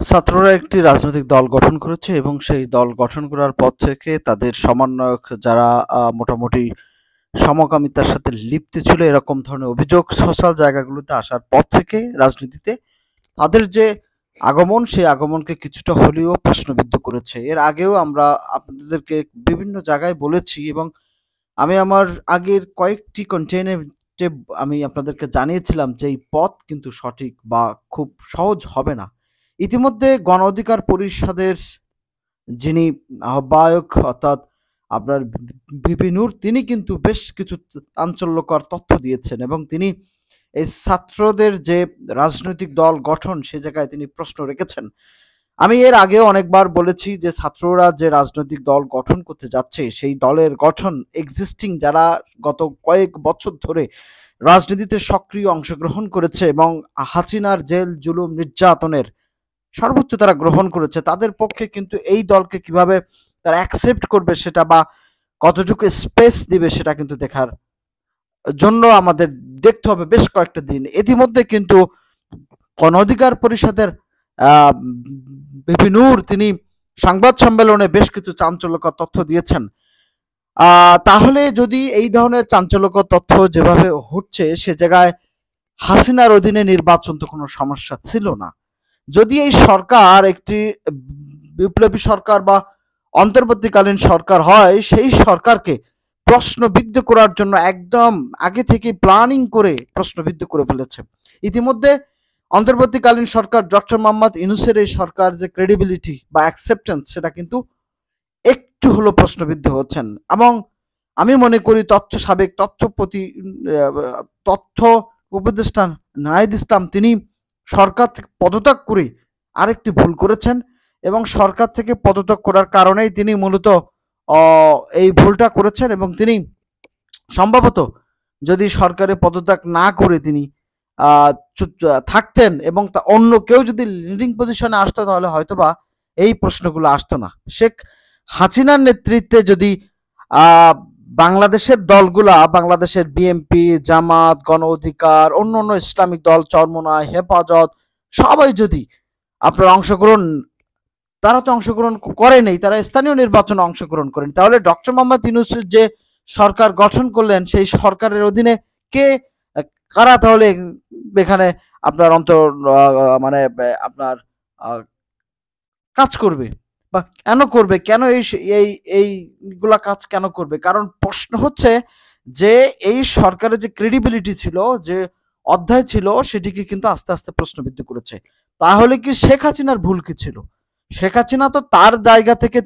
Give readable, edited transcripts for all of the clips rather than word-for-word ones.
ছাত্ররা একটি রাজনৈতিক দল গঠন করেছে এবং সেই দল গঠন করার পর থেকে তাদের সমন্বয়ক যারা মোটামুটি সমকামিতার সাথে লিপ্ত ছিল এরকম ধরনের অভিযোগ সোশ্যাল জায়গাগুলোতে আসার পর থেকে রাজনীতিতে তাদের যে আগমন সেই আগমনকে কিছুটা হলেও প্রশ্নবিদ্ধ করেছে। এর আগেও আমরা আপনাদেরকে বিভিন্ন জায়গায় বলেছি এবং আমি আমার আগের কয়েকটি কন্টেন্টে আমি আপনাদেরকে জানিয়েছিলাম যে এই পথ কিন্তু সঠিক বা খুব সহজ হবে না। ইতিমধ্যে গণ অধিকার পরিষদের যিনি আহ্বায়ক অর্থাৎ আপনার ভিপি নূর তিনি কিন্তু বেশ কিছু চাঞ্চল্যকর তথ্য দিয়েছেন এবং তিনি এই ছাত্রদের যে রাজনৈতিক দল গঠন সে জায়গায় তিনি প্রশ্ন রেখেছেন। আমি এর আগেও অনেকবার বলেছি যে ছাত্ররা যে রাজনৈতিক দল গঠন করতে যাচ্ছে সেই দলের গঠন এক্সিস্টিং যারা গত কয়েক বছর ধরে রাজনীতিতে সক্রিয় অংশগ্রহণ করেছে এবং হাসিনার জেল জুলুম নির্যাতনের সর্বোচ্চ তারা গ্রহণ করেছে তাদের পক্ষে কিন্তু এই দলকে কিভাবে তারা অ্যাকসেপ্ট করবে সেটা বা কতটুকু স্পেস দিবে সেটা কিন্তু দেখার জন্য আমাদের দেখতে হবে বেশ কয়েকটা দিন। ইতিমধ্যে কিন্তু গণ অধিকার পরিষদের ভিপি নূর তিনি সংবাদ সম্মেলনে বেশ কিছু চাঞ্চল্যকর তথ্য দিয়েছেন। তাহলে যদি এই ধরনের চাঞ্চল্যকর তথ্য যেভাবে হচ্ছে সে জায়গায় হাসিনার অধীনে নির্বাচন তো কোনো সমস্যা ছিল না। যদি এই সরকার একটি বিপ্লবী সরকার বা অন্তর্বর্তীকালীন সরকার হয় সেই সরকারকে প্রশ্নবিদ্ধ করার জন্য একদম আগে থেকে প্ল্যানিং করে প্রশ্নবিদ্ধ করে ফেলেছে। ইতিমধ্যে অন্তর্বর্তীকালীন সরকার ডক্টর মোহাম্মদ ইউনূসের এই সরকার যে ক্রেডিবিলিটি বা অ্যাকসেপ্টেন্স সেটা কিন্তু একটু হলো প্রশ্নবিদ্ধ হচ্ছেন এবং আমি মনে করি সাবেক তথ্য উপদেষ্টা নাহিদ ইসলাম তিনি সরকার থেকে পদত্যাগ করে আরেকটি ভুল করেছেন এবং সরকার থেকে পদত্যাগ করার কারণেই তিনি মূলত এই ভুলটা করেছেন এবং তিনি সম্ভবত যদি সরকারে পদত্যাগ না করে তিনি থাকতেন এবং অন্য কেউ যদি লিডিং পজিশনে আসতো তাহলে হয়তোবা এই প্রশ্নগুলো আসতো না। শেখ হাসিনার নেতৃত্বে যদি বাংলাদেশের দলগুলা বাংলাদেশের বিএনপি জামাত গণ অধিকার অন্য অন্য ইসলামিক দল চরমোনাই হেফাজত সবাই যদি আপনার অংশগ্রহণ তারা তো অংশগ্রহণ করেনি তারা স্থানীয় নির্বাচনে অংশগ্রহণ করেনি তাহলে ডক্টর মোহাম্মদ ইউনূসের যে সরকার গঠন করলেন সেই সরকারের অধীনে কে কারা তাহলে এখানে আপনার মানে আপনার কাজ করবে বা কেন করবে কেন এইগুলা কাজ কেন করবে কারণ প্রশ্ন হচ্ছে যে এই সরকারের যে ক্রেডিবিলিটি ছিল যে অধ্যায় ছিল সেটিকে কিন্তু আস্তে আস্তে প্রশ্নবিদ্ধ করেছে। তাহলে কি শেখ হাসিনার ভুল কি ছিল? শেখ হাসিনা তো তার জায়গা থেকে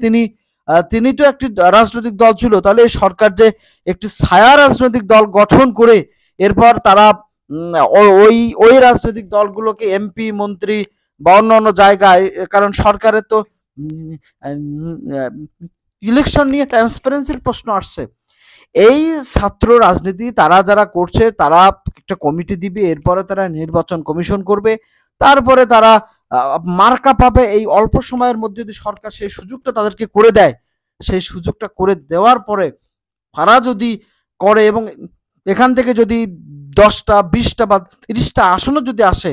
তিনি তো একটি রাজনৈতিক দল ছিল তাহলে এই সরকার যে একটি ছায়া রাজনৈতিক দল গঠন করে এরপর তারা ওই ওই রাজনৈতিক দলগুলোকে এমপি মন্ত্রী বা অন্য অন্য জায়গায় কারণ সরকারের তো ইলেকশন নিয়ে ট্রান্সপারেন্সির প্রশ্ন আসছে। এই ছাত্র রাজনীতি তারা যারা করছে তারা একটা কমিটি দিবে এরপরে তারা নির্বাচন কমিশন করবে তারপরে তারা মার্কা পাবে এই অল্প সময়ের মধ্যে যদি সরকার সেই সুযোগটা তাদেরকে করে দেয় সেই সুযোগটা করে দেওয়ার পরে তারা যদি করে এবং এখান থেকে যদি 10টা 20টা বা 30টা আসনও যদি আসে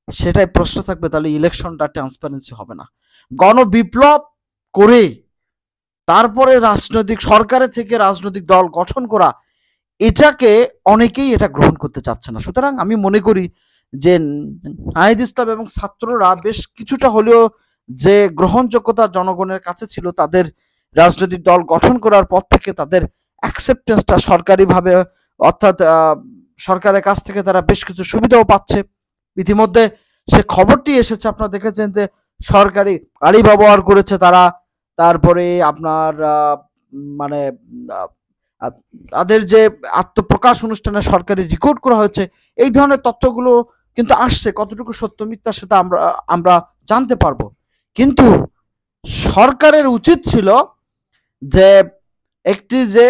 সেটাই প্রশ্ন থাকবে তাহলে ইলেকশনটা ট্রান্সপারেন্সি হবে না। গণবিপ্লব করে তারপরে সরকারের থেকে রাজনৈতিক দল গঠন করা এটাকে অনেকেই এটা গ্রহণ করতে চাচ্ছে না। সুতরাং আমি মনে করি যে নাহিদ ইসলাম এবং ছাত্ররা বেশ কিছুটা হলেও যে গ্রহণযোগ্যতা জনগণের কাছে ছিল তাদের রাজনৈতিক দল গঠন করার পর থেকে তাদের অ্যাকসেপ্টেন্সটা সরকারিভাবে অর্থাৎ সরকারের কাছ থেকে তারা বেশ কিছু সুবিধাও পাচ্ছে। ইতিমধ্যে সে খবরটি এসেছে আপনারা দেখেছেন যে সরকারি গাড়ি ব্যবহার করেছে তারা তারপরে আপনার মানে তাদের যে আত্মপ্রকাশ অনুষ্ঠানে সরকারি রেকর্ড করা হয়েছে এই ধরনের তথ্যগুলো কিন্তু আসছে কতটুকু সত্য মিথ্যা সেটা আমরা জানতে পারবো। কিন্তু সরকারের উচিত ছিল যে একটি যে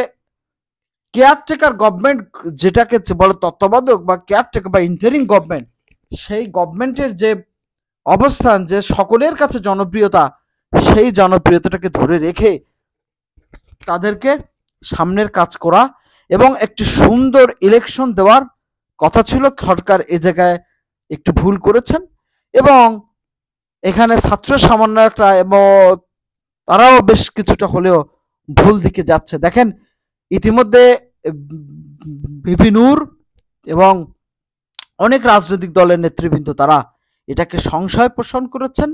কেয়ারটেকার গভর্নমেন্ট যেটাকে বলে তত্ত্বাবধায়ক বা কেয়ারটেকার বা ইন্টারিম গভর্নমেন্ট সেই গভর্নমেন্টের যে অবস্থান যে সকলের কাছে জনপ্রিয়তা সেই জনপ্রিয়তাটাকে ধরে রেখে তাদেরকে সামনের কাজ করা এবং একটি সুন্দর ইলেকশন দেওয়ার কথা ছিল। সরকার এ জায়গায় একটু ভুল করেছেন এবং এখানে ছাত্র সমন্বয়করা এবং তারাও বেশ কিছুটা হলেও ভুল দিকে যাচ্ছে। দেখেন ইতিমধ্যে ভিপি নূর এবং অনেক রাজনৈতিক দলের নেতৃবৃন্দ তারা এটাকে সংশয় পোষণ করেছেন।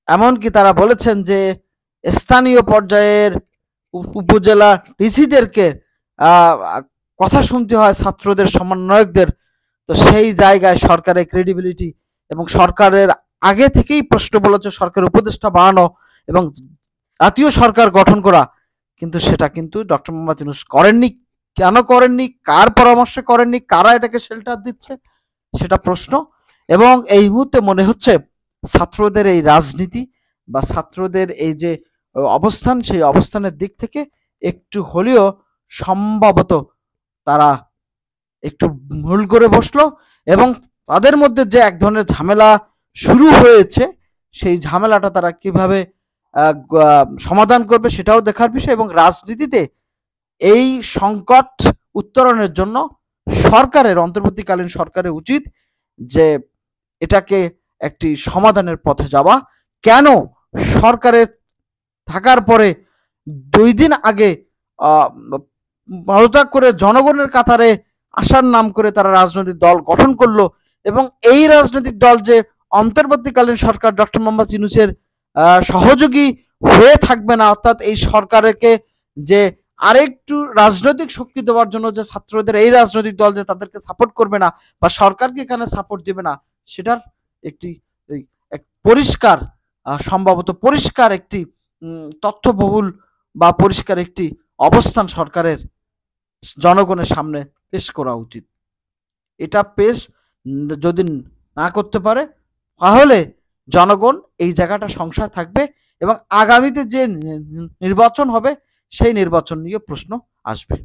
এমনকি তারা বলেছেন যে স্থানীয় পর্যায়ের উপজেলা ডিসিদেরকে কথা শুনতে হয় ছাত্রদের সমন্বয়কদের। তো সেই জায়গায় সরকারের ক্রেডিবিলিটি এবং সরকারের আগে থেকেই প্রশ্ন বলেছে সরকারের উপদেষ্টা বাড়ানো এবং জাতীয় সরকার গঠন করা, কিন্তু সেটা কিন্তু ডক্টর মোহাম্মদ ইউনূস করেননি। কেন করেননি, কার পরামর্শে করেননি, কারা এটাকে শেল্টার দিচ্ছে, সেটা প্রশ্ন। এবং এই মুহূর্তে মনে হচ্ছে ছাত্রদের এই রাজনীতি বা ছাত্রদের এই যে অবস্থান, সেই অবস্থানের দিক থেকে একটু হলেও সম্ভবত তারা একটু ভুল করে বসলো এবং তাদের মধ্যে যে এক ধরনের ঝামেলা শুরু হয়েছে সেই ঝামেলাটা তারা কিভাবে সমাধান করবে সেটাও দেখার বিষয়। এবং রাজনীতিতে এই সংকট উত্তরণের জন্য সরকারের, অন্তর্বর্তীকালীন সরকারের উচিত যে এটাকে একটি সমাধানের পথে যাওয়া। কেন সরকারের থাকার পরে 2 দিন আগে পদত্যাগ করে জনগণের কাতারে আসার নাম করে তারা রাজনৈতিক দল গঠন করলো এবং এই রাজনৈতিক দল যে অন্তর্বর্তীকালীন সরকার ডক্টর মোহাম্মদ ইউনূসের সহযোগী হয়ে থাকবে না, অর্থাৎ এই সরকারকে যে আরেকটু রাজনৈতিক শক্তি দেওয়ার জন্য যে ছাত্রদের এই রাজনৈতিক দল যে তাদেরকে সাপোর্ট করবে না বা সরকারকে এখানে সাপোর্ট দিবে না, সেটার একটি এক পরিষ্কার সম্ভবত পরিষ্কার একটি তথ্যবহুল বা পরিষ্কার একটি অবস্থান সরকারের জনগণের সামনে পেশ করা উচিত। এটা পেশ যদি না করতে পারে তাহলে জনগণ এই জায়গাটা সংশয় থাকবে এবং আগামীতে যে নির্বাচন হবে সেই নির্বাচন নিয়ে প্রশ্ন আসবে।